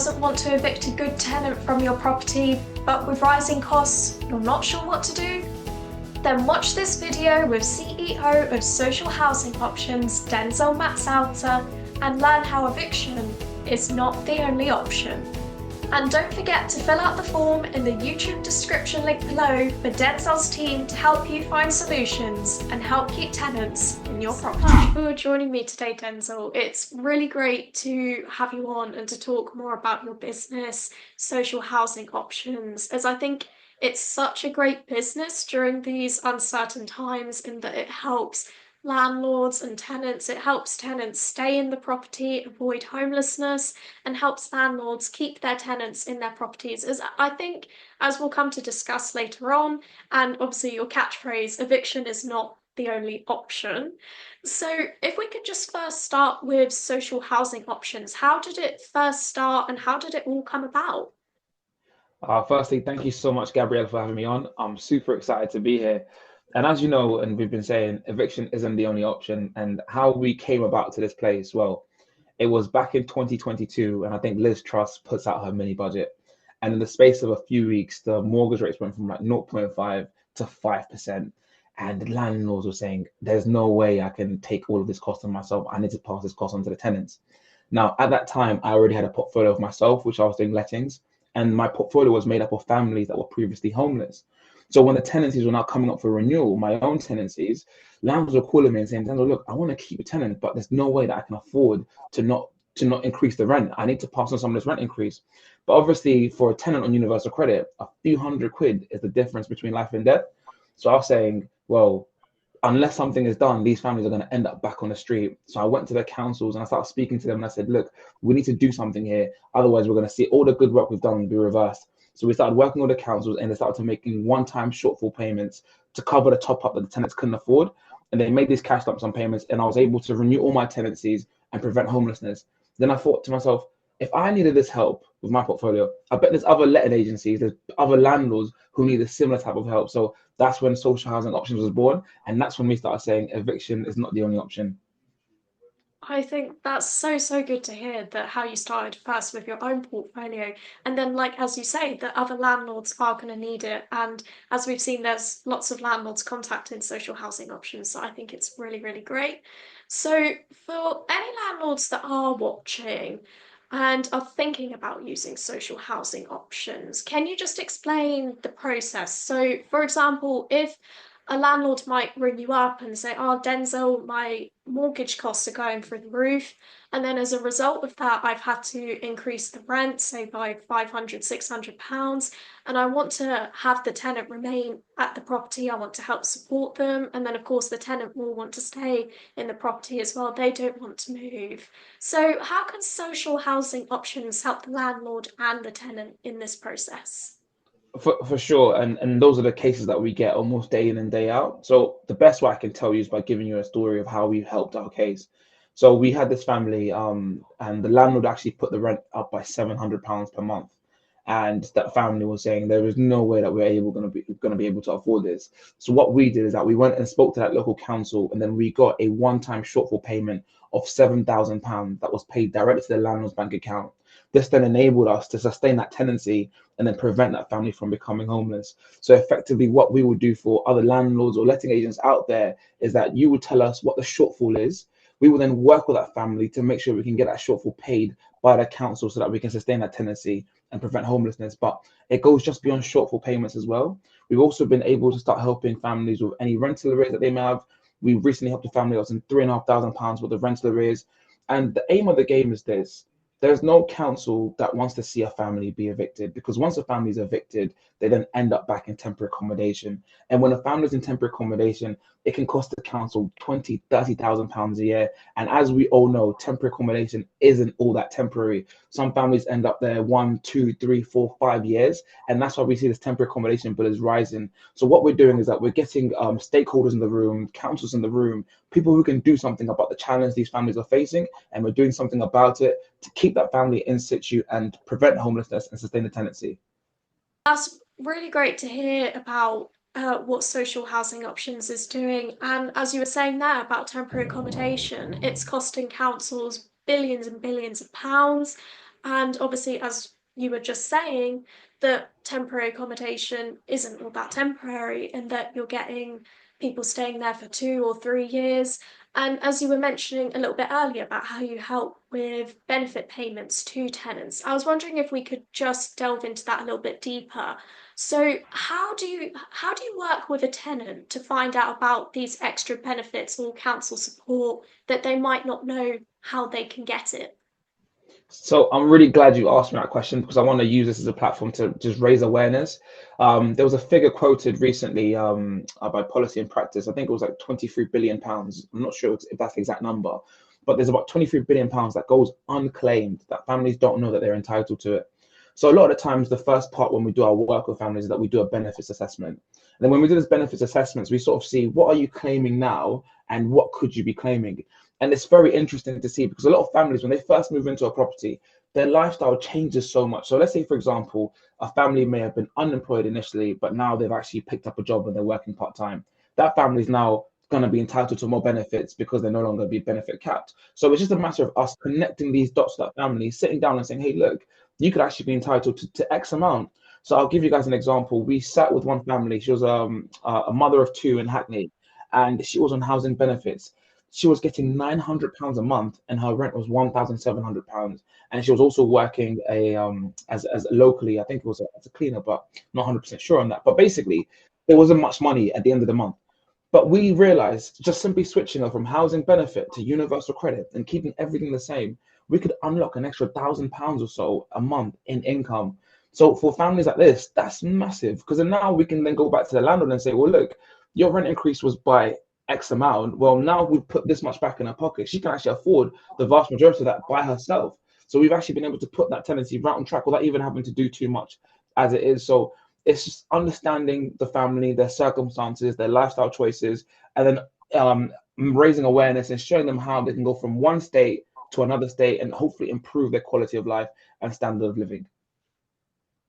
doesn't want to evict a good tenant from your property, but with rising costs, you're not sure what to do? Then watch this video with CEO of Social Housing Options, Denzel Matsaudza, and learn how eviction is not the only option. And don't forget to fill out the form in the YouTube description link below for Denzel's team to help you find solutions and help keep tenants in your property. Thank you for joining me today, Denzel. It's really great to have you on and to talk more about your business, Social Housing Options, as I think it's such a great business during these uncertain times in that it helps landlords and tenants. It helps tenants stay in the property, avoid homelessness, and helps landlords keep their tenants in their properties. As I think, as we'll come to discuss later on, and obviously your catchphrase, eviction is not the only option. So if we could just first start with Social Housing Options, how did it first start and how did it all come about? Firstly, thank you so much, Gabriella, for having me on. I'm super excited to be here. And as you know, and we've been saying, eviction isn't the only option. And how we came about to this place, well, it was back in 2022, and I think Liz Truss puts out her mini budget. And in the space of a few weeks, the mortgage rates went from like 0.5 to 5%. And the landlords were saying, there's no way I can take all of this cost on myself. I need to pass this cost on to the tenants. Now, at that time, I already had a portfolio of myself, which I was doing lettings, and my portfolio was made up of families that were previously homeless. So when the tenancies were now coming up for renewal, my own tenancies, landlords were calling me and saying, "Daniel, look, I want to keep a tenant, but there's no way that I can afford to not increase the rent. I need to pass on some of this rent increase." But obviously, for a tenant on universal credit, a few £100 is the difference between life and death. So I was saying, well, unless something is done, these families are going to end up back on the street. So I went to the councils and I started speaking to them and I said, look, we need to do something here. Otherwise, we're going to see all the good work we've done be reversed. So we started working with the councils and they started making one-time shortfall payments to cover the top up that the tenants couldn't afford. And they made these cash lump sum payments and I was able to renew all my tenancies and prevent homelessness. Then I thought to myself, if I needed this help with my portfolio, I bet there's other letting agencies, there's other landlords who need a similar type of help. So that's when Social Housing Options was born. And that's when we started saying eviction is not the only option. I think that's so good to hear that how you started first with your own portfolio and then like as you say that other landlords are going to need it, and as we've seen there's lots of landlords contacting Social Housing Options, so I think it's really great. So for any landlords that are watching and are thinking about using Social Housing Options, can you just explain the process? So for example, if a landlord might ring you up and say, "Oh, Denzel, my mortgage costs are going through the roof. And then as a result of that, I've had to increase the rent, say by 500, £600. And I want to have the tenant remain at the property. I want to help support them. And then, of course, the tenant will want to stay in the property as well. They don't want to move." So, how can Social Housing Options help the landlord and the tenant in this process? For sure. And those are the cases that we get almost day in and day out. So the best way I can tell you is by giving you a story of how we helped our case. So we had this family, and the landlord actually put the rent up by £700 per month. And that family was saying there is no way that we're able going to be able to afford this. So what we did is that we went and spoke to that local council, and then we got a one-time shortfall payment of £7,000 that was paid directly to the landlord's bank account. This then enabled us to sustain that tenancy and then prevent that family from becoming homeless. So effectively, what we would do for other landlords or letting agents out there is that you would tell us what the shortfall is. We will then work with that family to make sure we can get that shortfall paid by the council so that we can sustain that tenancy and prevent homelessness. But it goes just beyond shortfall payments as well. We've also been able to start helping families with any rental arrears that they may have. We recently helped a family that was in £3,500 worth of rental arrears. And the aim of the game is this: there's no council that wants to see a family be evicted, because once a family is evicted, they then end up back in temporary accommodation. And when a family is in temporary accommodation, it can cost the council 20, £30,000 a year. And as we all know, temporary accommodation isn't all that temporary. Some families end up there 1, 2, 3, 4, 5 years. And that's why we see this temporary accommodation bill is rising. So what we're doing is that we're getting stakeholders in the room, councils in the room, people who can do something about the challenge these families are facing. And we're doing something about it to keep that family in situ and prevent homelessness and sustain the tenancy. That's really great to hear about what Social Housing Options is doing. And as you were saying there about temporary accommodation, it's costing councils billions and billions of pounds. And obviously, as you were just saying, that temporary accommodation isn't all that temporary and that you're getting people staying there for 2 or 3 years. And as you were mentioning a little bit earlier about how you help with benefit payments to tenants, I was wondering if we could just delve into that a little bit deeper. So how do you work with a tenant to find out about these extra benefits or council support that they might not know how they can get it? So I'm really glad you asked me that question because I want to use this as a platform to just raise awareness. There was a figure quoted recently by Policy and Practice. I think it was like 23 billion pounds. I'm not sure if that's the exact number, but there's about 23 billion pounds that goes unclaimed that families don't know that they're entitled to it. So a lot of the times, the first part when we do our work with families is that we do a benefits assessment. And then when we do this benefits assessments, we sort of see what are you claiming now and what could you be claiming. And it's very interesting to see because a lot of families, when they first move into a property, their lifestyle changes so much. So let's say, for example, a family may have been unemployed initially, but now they've actually picked up a job and they're working part time. That family is now going to be entitled to more benefits because they're no longer be benefit capped. So it's just a matter of us connecting these dots to that family, sitting down and saying, hey, look, you could actually be entitled to X amount. So I'll give you guys an example. We sat with one family. She was a mother of two in Hackney, and she was on housing benefits. She was getting £900 a month, and her rent was £1,700. And she was also working as locally. I think it was as a cleaner, but not 100% sure on that. But basically, there wasn't much money at the end of the month. But we realized just simply switching her from housing benefit to universal credit and keeping everything the same, we could unlock an extra £1,000 or so a month in income. So for families like this, that's massive because then now we can then go back to the landlord and say, well, look, your rent increase was by X amount. Well, now we've put this much back in her pocket. She can actually afford the vast majority of that by herself. So we've actually been able to put that tenancy right on track without even having to do too much as it is. So it's just understanding the family, their circumstances, their lifestyle choices, and then raising awareness and showing them how they can go from one state to another state and hopefully improve their quality of life and standard of living.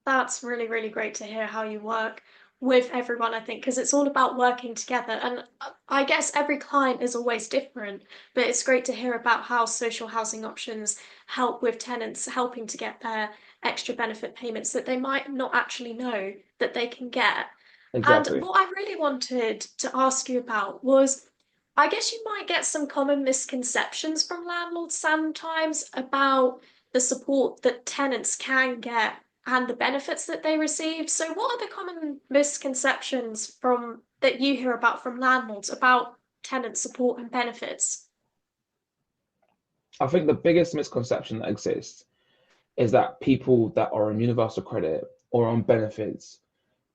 That's really, really great to hear how you work with everyone, I think, because it's all about working together. And I guess every client is always different, but it's great to hear about how social housing options help with tenants helping to get their extra benefit payments that they might not actually know that they can get. And Exactly. what I really wanted to ask you about was I guess you might get some common misconceptions from landlords sometimes about the support that tenants can get and the benefits that they receive. So what are the common misconceptions from that you hear about from landlords about tenant support and benefits? I think the biggest misconception that exists is that people that are on universal credit or on benefits,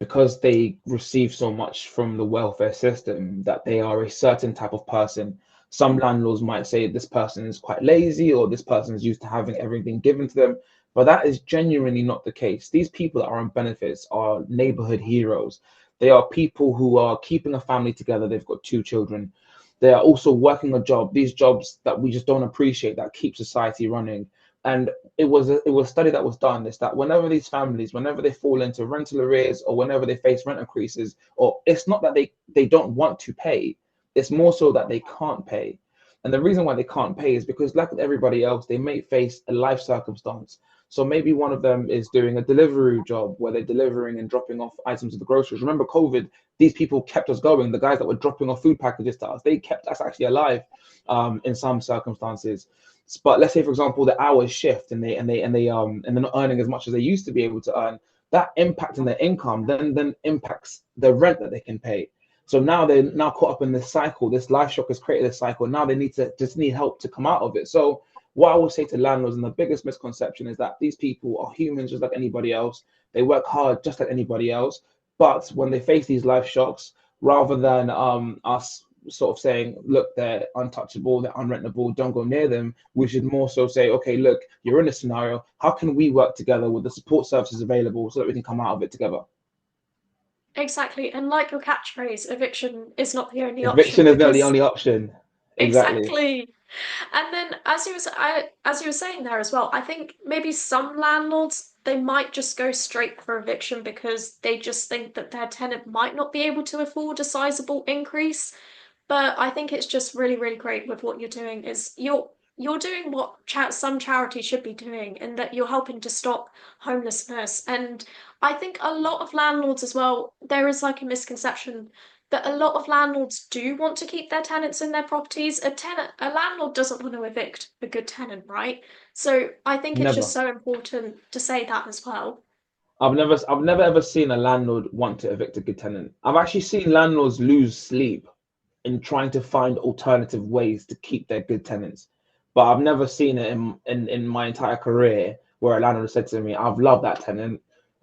because they receive so much from the welfare system, that they are a certain type of person. Some landlords might say this person is quite lazy or this person is used to having everything given to them, but that is genuinely not the case. These people that are on benefits are neighborhood heroes. They are people who are keeping a family together. They've got two children. They are also working a job, these jobs that we just don't appreciate that keep society running. And it was a study that was done is that whenever these families, whenever they fall into rental arrears or whenever they face rent increases, or it's not that they don't want to pay, it's more so that they can't pay. And the reason why they can't pay is because, like with everybody else, they may face a life circumstance. So maybe one of them is doing a delivery job where they're delivering and dropping off items at the groceries. Remember COVID, these people kept us going. The guys that were dropping off food packages to us, they kept us actually alive in some circumstances. But let's say, for example, the hours shift and they're not earning as much as they used to be able to earn. That impact in their income then impacts the rent that they can pay. So now they're now caught up in this cycle. This life shock has created this cycle. Now they need help to come out of it. So what I would say to landlords, and the biggest misconception is that these people are humans just like anybody else. They work hard just like anybody else. But when they face these life shocks, rather than us sort of saying, look, they're untouchable, they're unrentable, don't go near them, we should more so say, okay, look, you're in a scenario. How can we work together with the support services available so that we can come out of it together? Exactly. And like your catchphrase, eviction is not the only Eviction option is not the because only option. Exactly. exactly. And then, as you were saying there as well, I think maybe some landlords they might just go straight for eviction because they just think that their tenant might not be able to afford a sizable increase. But I think it's just really, really great with what you're doing is you're doing what some charities should be doing, in that you're helping to stop homelessness. And I think a lot of landlords as well, there is like a misconception that a lot of landlords do want to keep their tenants in their properties. A landlord doesn't want to evict a good tenant, right? So I think it's just Never. so important to say that as well. I've never ever seen a landlord want to evict a good tenant. I've actually seen landlords lose sleep in trying to find alternative ways to keep their good tenants. But I've never seen it in my entire career where a landlord said to me, I've loved that tenant.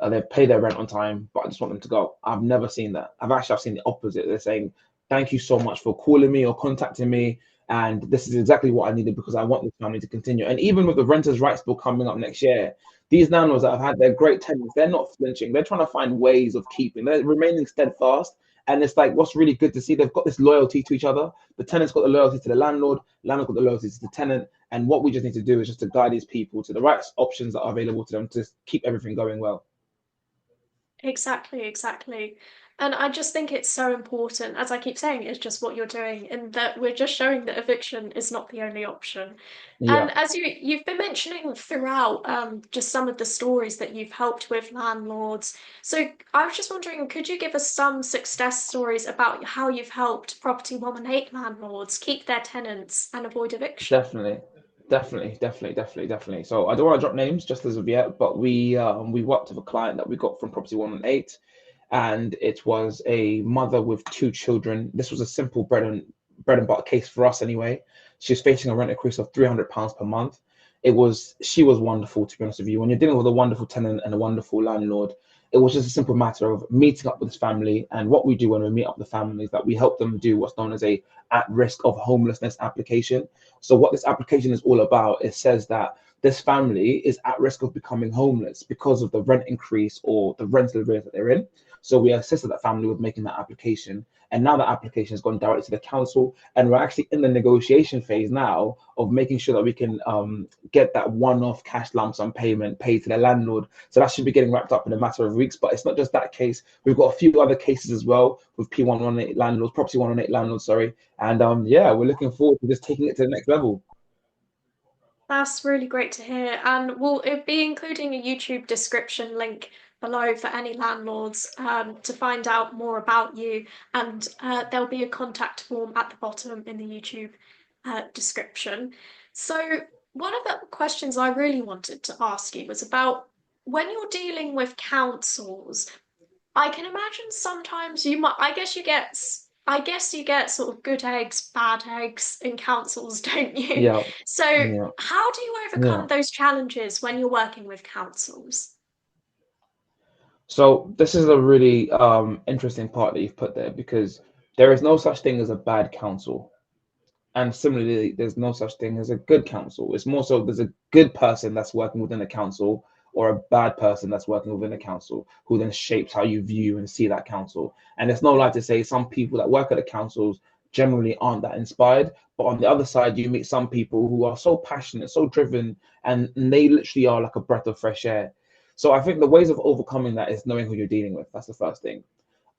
They pay their rent on time, but I just want them to go. I've never seen that. I've seen the opposite. They're saying, thank you so much for calling me or contacting me. And this is exactly what I needed because I want this family to continue. And even with the renters' rights bill coming up next year, these landlords that have had their great tenants, they're not flinching. They're trying to find ways of keeping. They're remaining steadfast, and it's like what's really good to see. They've got this loyalty to each other. The tenant's got the loyalty to the landlord. Landlord's got the loyalty to the tenant. And what we just need to do is just to guide these people to the right options that are available to them to keep everything going well. Exactly, exactly. And I just think it's so important, as I keep saying, it's just what you're doing, and that we're just showing that eviction is not the only option. Yeah, And as you've been mentioning throughout, just some of the stories that you've helped with landlords. So I was just wondering, could you give us some success stories about how you've helped Property 118 landlords keep their tenants and avoid eviction? definitely. Definitely. So I don't want to drop names just as of yet, but we worked with a client that we got from Property 118, and it was a mother with two children. This was a simple bread and butter case for us anyway. She was facing a rent increase of £300 per month. She was wonderful, to be honest with you. When you're dealing with a wonderful tenant and a wonderful landlord, it was just a simple matter of meeting up with this family. And what we do when we meet up with the family is that we help them do what's known as a at risk of homelessness application. So what this application is all about, it says that this family is at risk of becoming homeless because of the rent increase or the rental arrears that they're in. So we assisted that family with making that application. And now that application has gone directly to the council. And we're actually in the negotiation phase now of making sure that we can get that one-off cash lump sum payment paid to the landlord. So that should be getting wrapped up in a matter of weeks. But it's not just that case. We've got a few other cases as well with P118 landlords, Property 118 landlords, sorry. And yeah, we're looking forward to just taking it to the next level. That's really great to hear. And will it be including a YouTube description link below for any landlords to find out more about you? And there'll be a contact form at the bottom in the YouTube description. So, one of the questions I really wanted to ask you was about when you're dealing with councils. I can imagine sometimes you might, I guess you get sort of good eggs, bad eggs in councils, don't you? Yeah, So, yeah, how do you yeah. overcome those challenges when you're working with councils? So this is a really interesting part that you've put there because there is no such thing as a bad council. And similarly, there's no such thing as a good council. It's more so there's a good person that's working within a council or a bad person that's working within a council who then shapes how you view and see that council. And it's no lie to say some people that work at the councils generally aren't that inspired. But on the other side, you meet some people who are so passionate, so driven, and they literally are like a breath of fresh air. So I think the ways of overcoming that is knowing who you're dealing with. That's the first thing.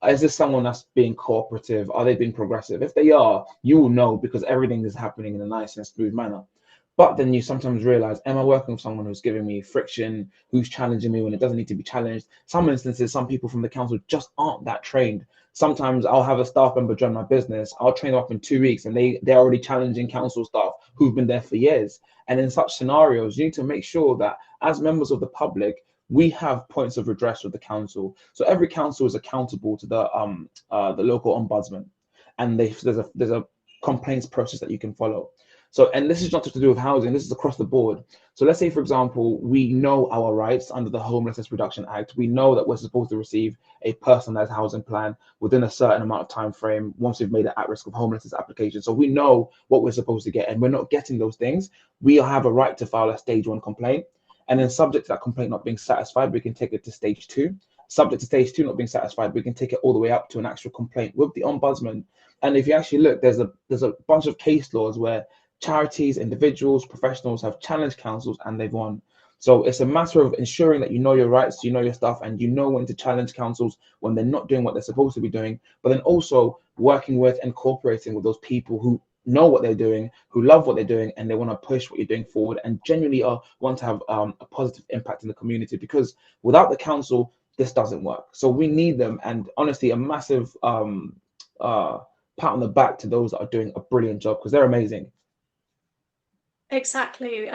Is this someone that's being cooperative? Are they being progressive? If they are, you will know because everything is happening in a nice and smooth manner. But then you sometimes realize, am I working with someone who's giving me friction, who's challenging me when it doesn't need to be challenged? Some instances, some people from the council just aren't that trained. Sometimes I'll have a staff member join my business, I'll train them up in 2 weeks, and they're already challenging council staff who've been there for years. And in such scenarios, you need to make sure that as members of the public, we have points of redress with the council. So every council is accountable to the local ombudsman, and there's a complaints process that you can follow. So, and this is not just to do with housing, this is across the board. So let's say, for example, we know our rights under the Homelessness Reduction Act. We know that we're supposed to receive a personalized housing plan within a certain amount of time frame once we've made an at-risk of homelessness application. So we know what we're supposed to get, and we're not getting those things. We have a right to file a stage 1 complaint. And then subject to that complaint not being satisfied, we can take it to stage 2. Subject to stage 2 not being satisfied, we can take it all the way up to an actual complaint with the ombudsman. And if you actually look, there's a bunch of case laws where charities, individuals, professionals have challenged councils and they've won. So it's a matter of ensuring that you know your rights, you know your stuff, and you know when to challenge councils when they're not doing what they're supposed to be doing, but then also working with and cooperating with those people who know what they're doing, who love what they're doing, and they want to push what you're doing forward, and genuinely want to have a positive impact in the community. Because without the council, this doesn't work. So we need them, and honestly, a massive pat on the back to those that are doing a brilliant job, because they're amazing. Exactly.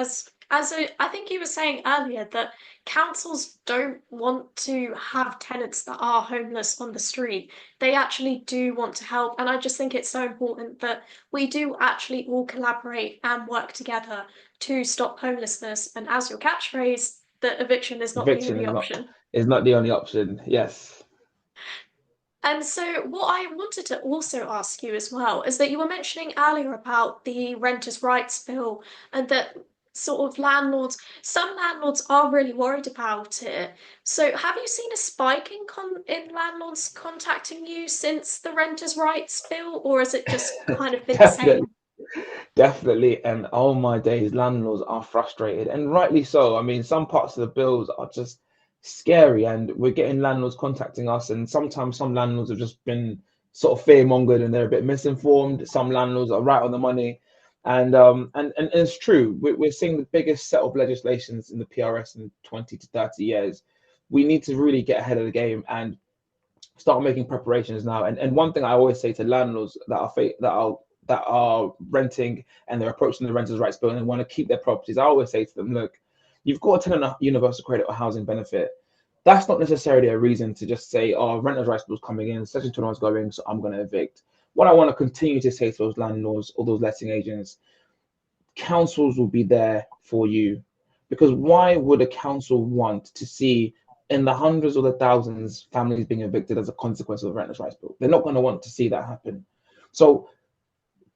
I think you were saying earlier that councils don't want to have tenants that are homeless on the street. They actually do want to help, and I just think it's so important that we do actually all collaborate and work together to stop homelessness. And as your catchphrase, that eviction is not the Eviction only option. is not the only option. Yes. And so, what I wanted to also ask you as well is that you were mentioning earlier about the renters' rights bill and that sort of some landlords are really worried about it. So, have you seen a spike in landlords contacting you since the renters' rights bill, or has it just kind of been the Definitely. same? Definitely, and oh my days, landlords are frustrated, and rightly so. I mean, some parts of the bills are just scary, and we're getting landlords contacting us, and sometimes some landlords have just been sort of fear-mongered and they're a bit misinformed. Some landlords are right on the money, and it's true. We're seeing the biggest set of legislations in the PRS in 20 to 30 years. We need to really get ahead of the game and start making preparations now. And one thing I always say to landlords that are renting and they're approaching the renters' rights bill and they want to keep their properties, I always say to them, look, you've got a tenant universal credit or housing benefit. That's not necessarily a reason to just say, oh, renters' rights bill's coming in, Section 21's going, so I'm going to evict. What I want to continue to say to those landlords or those letting agents, councils will be there for you. Because why would a council want to see in the hundreds or the thousands families being evicted as a consequence of the renters' rights bill? They're not going to want to see that happen. So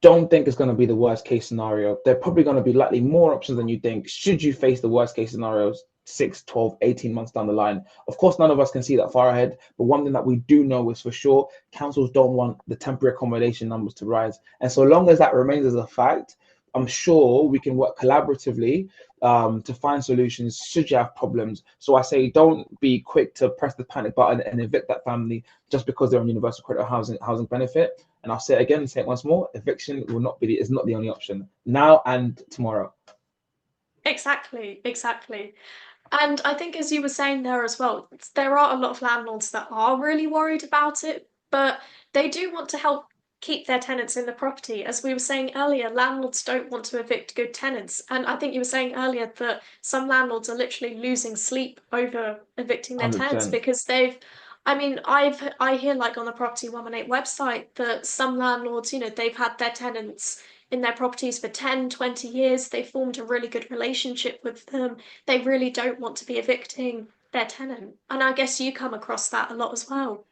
don't think it's going to be the worst case scenario. There are probably going to be likely more options than you think should you face the worst case scenarios 6, 12, 18 months down the line. Of course, none of us can see that far ahead, but one thing that we do know is for sure, councils don't want the temporary accommodation numbers to rise. And so long as that remains as a fact, I'm sure we can work collaboratively to find solutions should you have problems. So I say don't be quick to press the panic button and evict that family just because they're on universal credit housing benefit. And I'll say it again, say it once more, eviction is not the only option now and tomorrow. Exactly, exactly. And I think, as you were saying there as well, there are a lot of landlords that are really worried about it, but they do want to help keep their tenants in the property. As we were saying earlier, landlords don't want to evict good tenants. And I think you were saying earlier that some landlords are literally losing sleep over evicting their tenants 100%. because I mean, I hear like on the Property 118 website that some landlords, they've had their tenants in their properties for 10, 20 years. They formed a really good relationship with them. They really don't want to be evicting their tenant. And I guess you come across that a lot as well.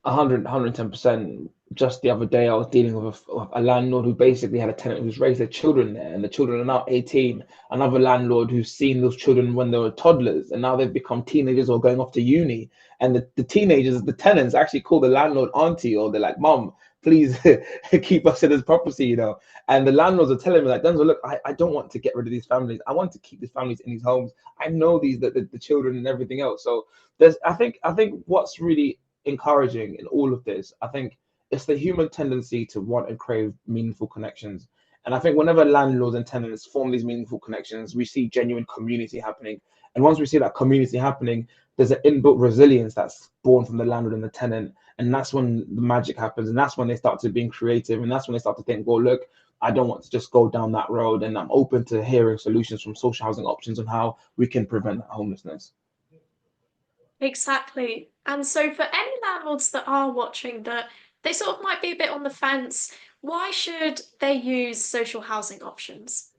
110%. Just the other day, I was dealing with a landlord who basically had a tenant who's raised their children there, and the children are now 18. Another landlord who's seen those children when they were toddlers, and now they've become teenagers or going off to uni. And the teenagers, the tenants, actually call the landlord auntie, or they're like, "Mom, please keep us in this property." And the landlords are telling me, like, Denzel, look, I don't want to get rid of these families. I want to keep these families in these homes. I know the children and everything else. So I think what's really encouraging in all of this, I think it's the human tendency to want and crave meaningful connections. And I think whenever landlords and tenants form these meaningful connections, we see genuine community happening. And once we see that community happening, there's an inbuilt resilience that's born from the landlord and the tenant. And that's when the magic happens. And that's when they start to being creative. And that's when they start to think, well, look, I don't want to just go down that road. And I'm open to hearing solutions from social housing options on how we can prevent homelessness. Exactly. And so for any landlords that are watching that they sort of might be a bit on the fence, why should they use social housing options?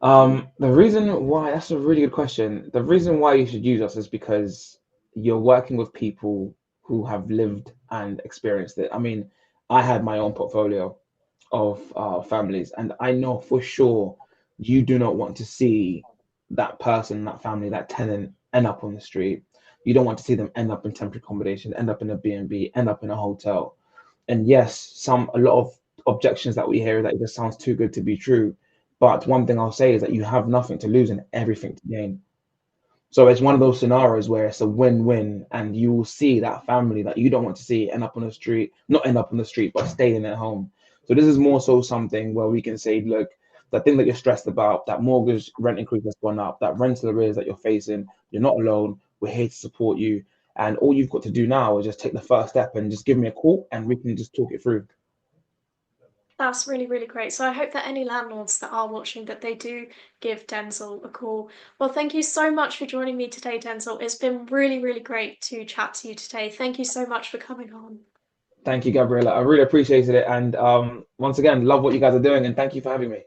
The reason why, that's a really good question. The reason why you should use us is because you're working with people who have lived and experienced it. I mean, I had my own portfolio of families, and I know for sure you do not want to see that person, that family, that tenant end up on the street. You don't want to see them end up in temporary accommodation, end up in a B&B, end up in a hotel. And yes, a lot of objections that we hear that it just sounds too good to be true. But one thing I'll say is that you have nothing to lose and everything to gain. So it's one of those scenarios where it's a win-win, and you will see that family that you don't want to see end up on the street, not end up on the street, but stay in their home. So this is more so something where we can say, look, that thing that you're stressed about, that mortgage rent increase that's gone up, that rental arrears that you're facing, you're not alone. We're here to support you. And all you've got to do now is just take the first step and just give me a call and we can just talk it through. That's really, really great. So I hope that any landlords that are watching that they do give Denzel a call. Well, thank you so much for joining me today, Denzel. It's been really, really great to chat to you today. Thank you so much for coming on. Thank you, Gabriella. I really appreciated it. And once again, love what you guys are doing and thank you for having me.